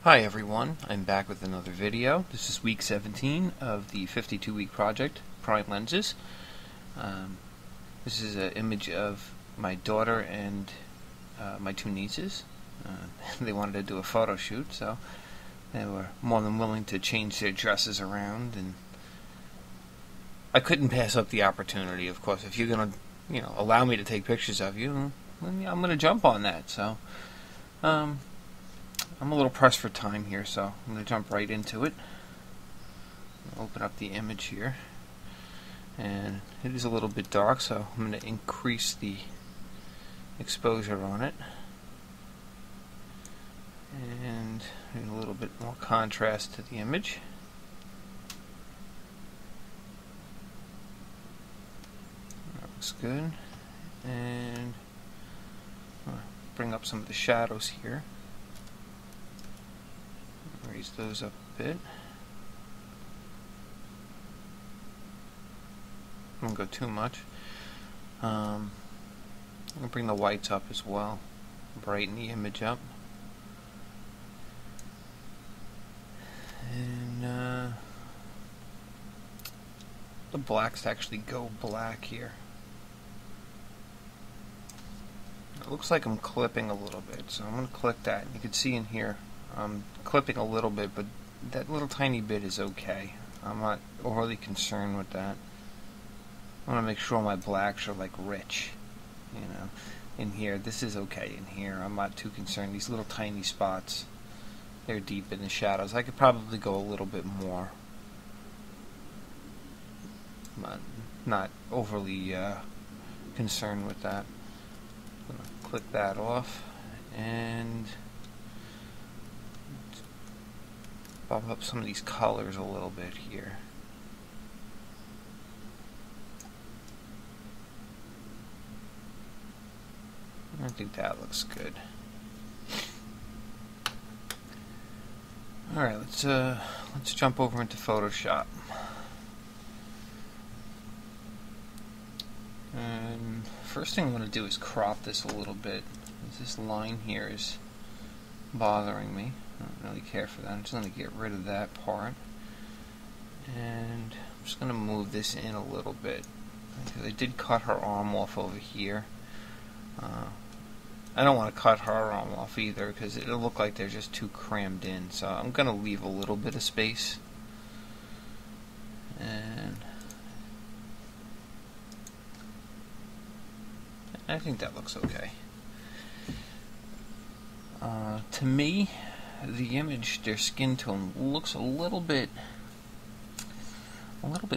Hi everyone, I'm back with another video. This is week 17 of the 52-week project, Prime Lenses. This is an image of my daughter and my two nieces. They wanted to do a photo shoot, so they were more than willing to change their dresses around, and I couldn't pass up the opportunity. Of course, if you're going to, allow me to take pictures of you, then I'm going to jump on that. So, I'm a little pressed for time here, so I'm going to jump right into it. Open up the image here, and it is a little bit dark, so I'm going to increase the exposure on it and a little bit more contrast to the image. That looks good, and I'll bring up some of the shadows here. Raise those up a bit. I won't go too much. I'm going to bring the whites up as well. Brighten the image up. And the blacks actually go black here. It looks like I'm clipping a little bit, so I'm going to click that. You can see in here I'm clipping a little bit, but that little tiny bit is okay. I'm not overly concerned with that. I want to make sure my blacks are like rich, in here. This is okay in here. I'm not too concerned. These little tiny spots, they're deep in the shadows. I could probably go a little bit more. I'm not overly concerned with that. I'm going to click that off and bump up some of these colors a little bit here. I think that looks good. All right, let's jump over into Photoshop. And first thing I'm going to do is crop this a little bit. This line here is bothering me. I don't really care for that. I'm just going to get rid of that part. And I'm just going to move this in a little bit. Because I did cut her arm off over here. I don't want to cut her arm off either because it'll look like they're just too crammed in. So I'm going to leave a little bit of space. And I think that looks okay. To me, the image, their skin tone looks a little bit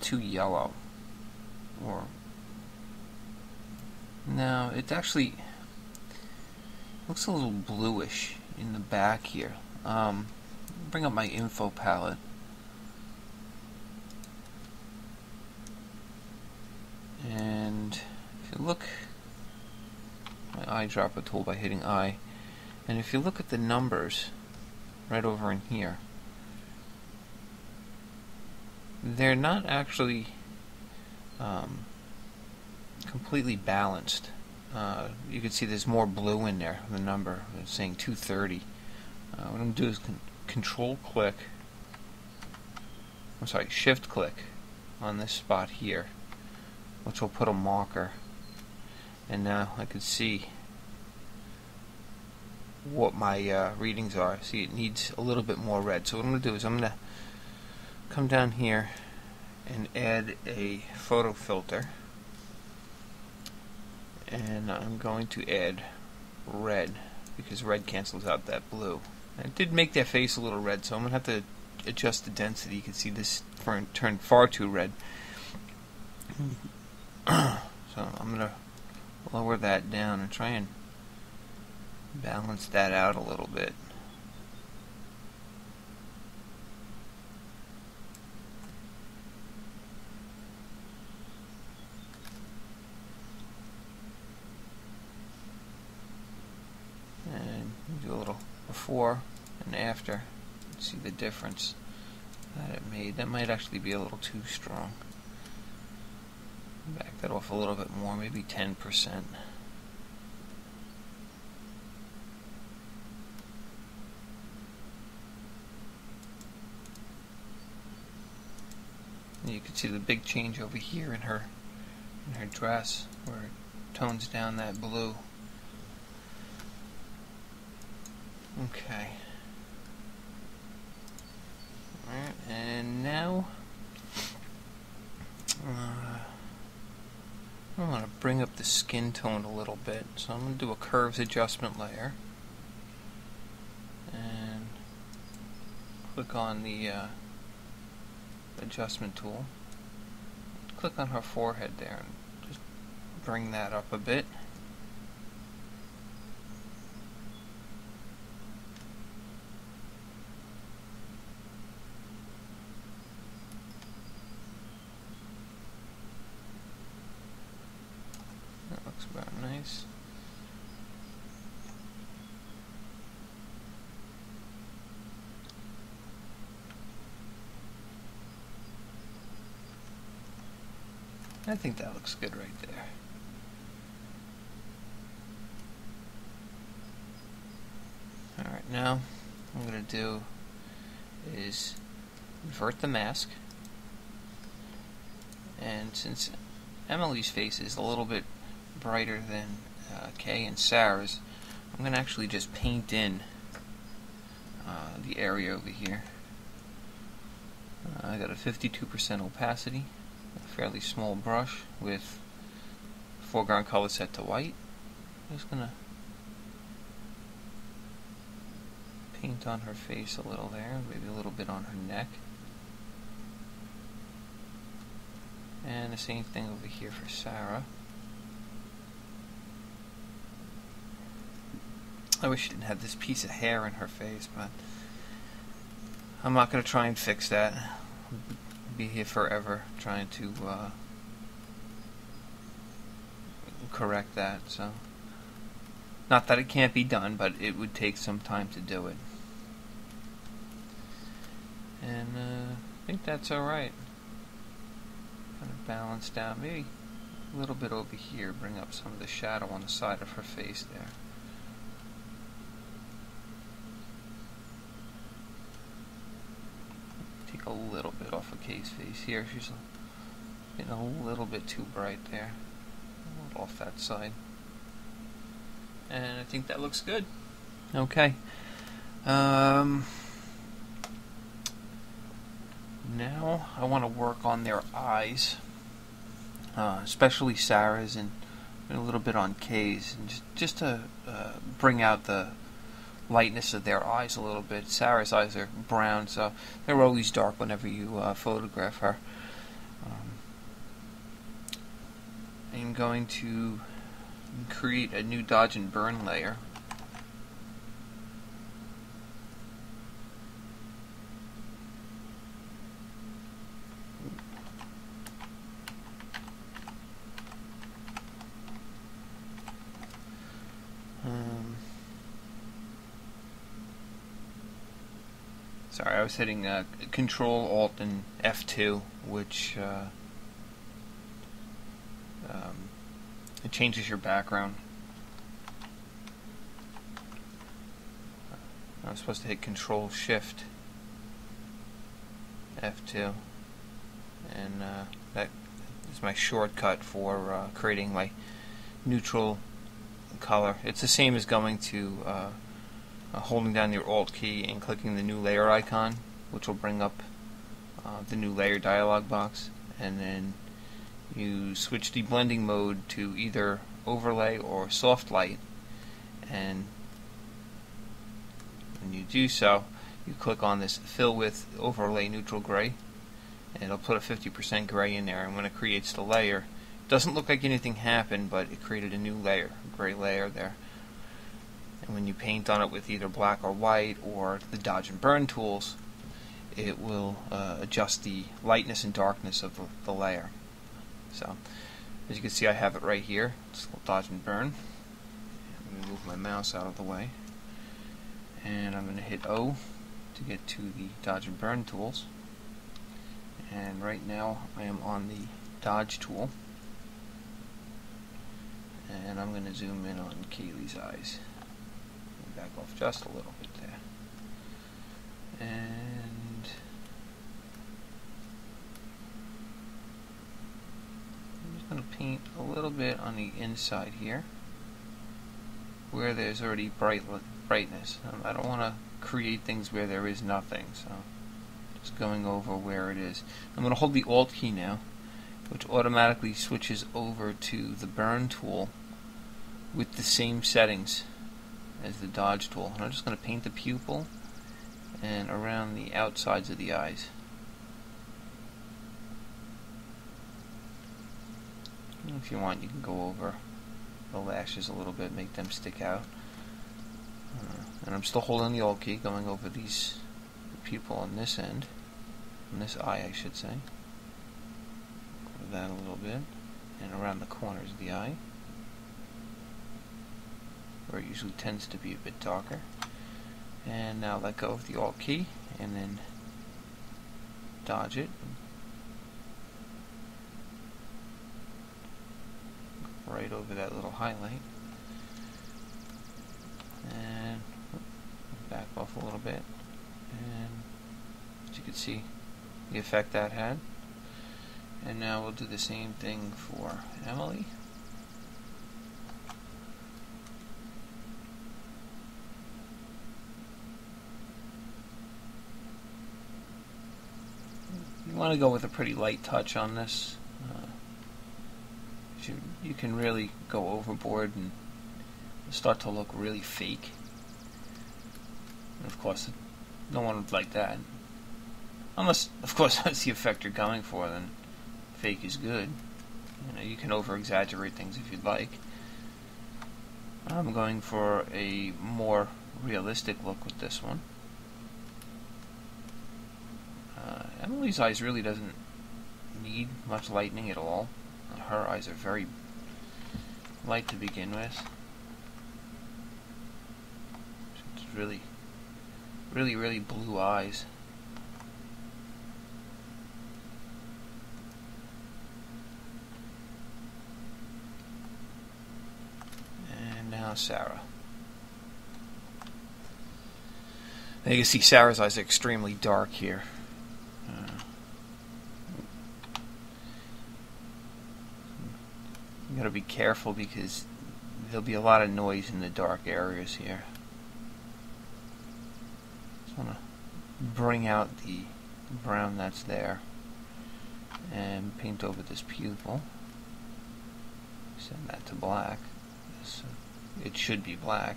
too yellow. Or no, it actually looks a little bluish in the back here. Bring up my info palette. And if you look, my eyedropper tool by hitting I. And if you look at the numbers right over in here, they're not actually completely balanced. You can see there's more blue in there, the number. It's saying 230. What I'm going to do is control click, shift click on this spot here, which will put a marker. And now I can see what my readings are. See, it needs a little bit more red. So what I'm going to do is I'm going to come down here and add a photo filter, and I'm going to add red because red cancels out that blue. I did make their face a little red, so I'm going to have to adjust the density. You can see this turned far too red. So I'm going to lower that down and try and balance that out a little bit. And do a little before and after. See the difference that it made. That might actually be a little too strong. Back that off a little bit more, maybe 10%. can see the big change over here in her dress, where it tones down that blue. Okay. Alright, and now I want to bring up the skin tone a little bit, so I'm going to do a curves adjustment layer and click on the adjustment tool. Click on her forehead there and just bring that up a bit. That looks about nice. I think that looks good right there. Alright, now what I'm going to do is invert the mask, and since Emily's face is a little bit brighter than Kay and Sarah's, I'm going to actually just paint in the area over here. I got a 52% opacity, a fairly small brush with foreground color set to white. I'm just going to paint on her face a little there, maybe a little bit on her neck. And the same thing over here for Sarah. I wish she didn't have this piece of hair in her face, but I'm not going to try and fix that. I'll be here forever trying to correct that. So, not that it can't be done, but it would take some time to do it. And I think that's alright. Kind of balanced out, maybe a little bit over here, bring up some of the shadow on the side of her face there. Take a little bit off of Kay's face here. She's getting a little bit too bright there. A little off that side. And I think that looks good. Okay. Now I want to work on their eyes, especially Sarah's and a little bit on Kay's, and just to bring out the lightness of their eyes a little bit. Sarah's eyes are brown, so they're always dark whenever you photograph her. I'm going to create a new dodge and burn layer. Sorry, I was hitting Control, Alt, and F2, which it changes your background. I was supposed to hit Control, Shift, F2, and that is my shortcut for creating my neutral color. It's the same as going to holding down your Alt key and clicking the new layer icon, which will bring up the new layer dialog box, and then you switch the blending mode to either overlay or soft light, and when you do so, you click on this fill with overlay neutral gray, and it'll put a 50% gray in there, and when it creates the layer, it doesn't look like anything happened, but it created a new layer, a gray layer there. And when you paint on it with either black or white or the dodge and burn tools, it will adjust the lightness and darkness of the layer. So, as you can see, I have it right here. It's called dodge and burn. Let me move my mouse out of the way. And I'm going to hit O to get to the dodge and burn tools. And right now I am on the dodge tool. And I'm going to zoom in on Kaylee's eyes. Back off just a little bit there. And I'm going to paint a little bit on the inside here where there's already brightness. I don't want to create things where there is nothing, so just going over where it is. I'm going to hold the Alt key now, which automatically switches over to the burn tool with the same settings as the dodge tool. And I'm just going to paint the pupil and around the outsides of the eyes. And if you want, you can go over the lashes a little bit, make them stick out. And I'm still holding the Alt key, going over the pupil on this end, on this eye I should say. Over that a little bit, and around the corners of the eye, where it usually tends to be a bit darker. And now let go of the Alt key, and then dodge it. Right over that little highlight. And back off a little bit. And as you can see, the effect that had. And now we'll do the same thing for Emily. You want to go with a pretty light touch on this. You can really go overboard and start to look really fake. And of course, no one would like that. Unless, of course, that's the effect you're going for, then fake is good. You know, you can over-exaggerate things if you'd like. I'm going for a more realistic look with this one. Emily's eyes really doesn't need much lightening at all. Her eyes are very light to begin with. It's really blue eyes. And now Sarah. Now you can see Sarah's eyes are extremely dark here. You gotta be careful because there'll be a lot of noise in the dark areas here. Just want to bring out the brown that's there and paint over this pupil. Send that to black. So it should be black.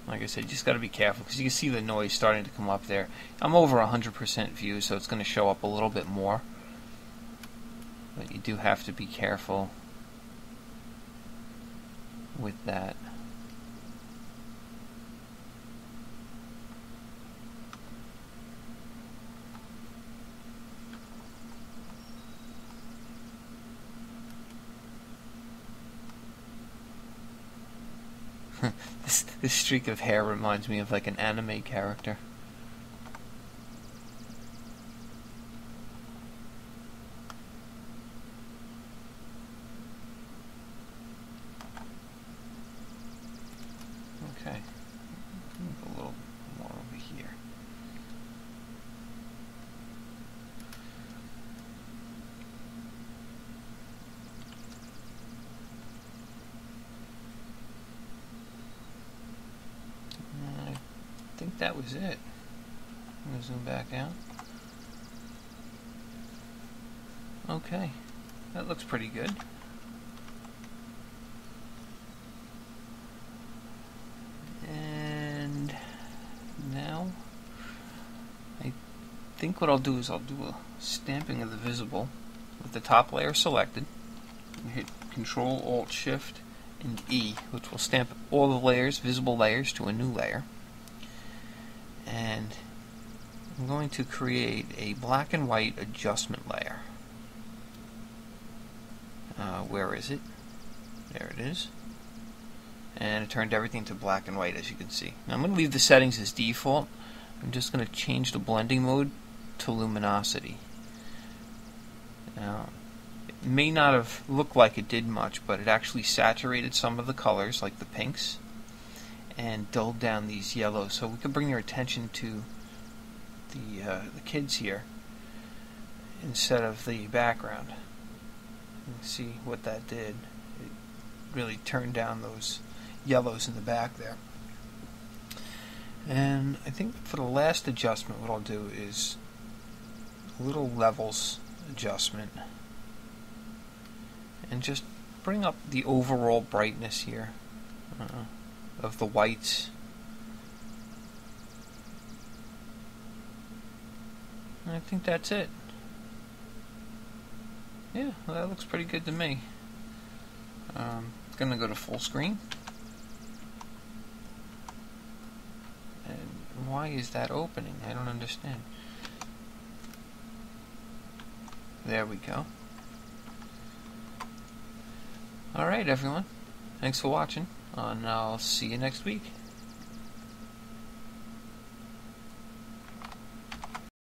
Like I said, you just got to be careful because you can see the noise starting to come up there. I'm over 100% view, so it's going to show up a little bit more. But you do have to be careful with that. This streak of hair reminds me of like an anime character. Okay, a little more over here. I think that was it. I'm going to zoom back out. Okay, that looks pretty good. And now I think what I'll do is I'll do a stamping of the visible with the top layer selected. Hit Control Alt Shift and E, which will stamp all the layers, visible layers, to a new layer. And I'm going to create a black and white adjustment layer. Where is it? There it is. And it turned everything to black and white, as you can see. Now I'm going to leave the settings as default. I'm just going to change the blending mode to luminosity. Now, it may not have looked like it did much, but it actually saturated some of the colors, like the pinks. and dulled down these yellows, so we could bring your attention to the kids here instead of the background. And see what that did. It really turned down those yellows in the back there. And I think for the last adjustment, what I'll do is a little levels adjustment and just bring up the overall brightness here of the whites. And I think that's it. Yeah, well, that looks pretty good to me. Gonna go to full screen. And why is that opening? I don't understand. There we go. Alright, everyone. Thanks for watching, and I'll see you next week.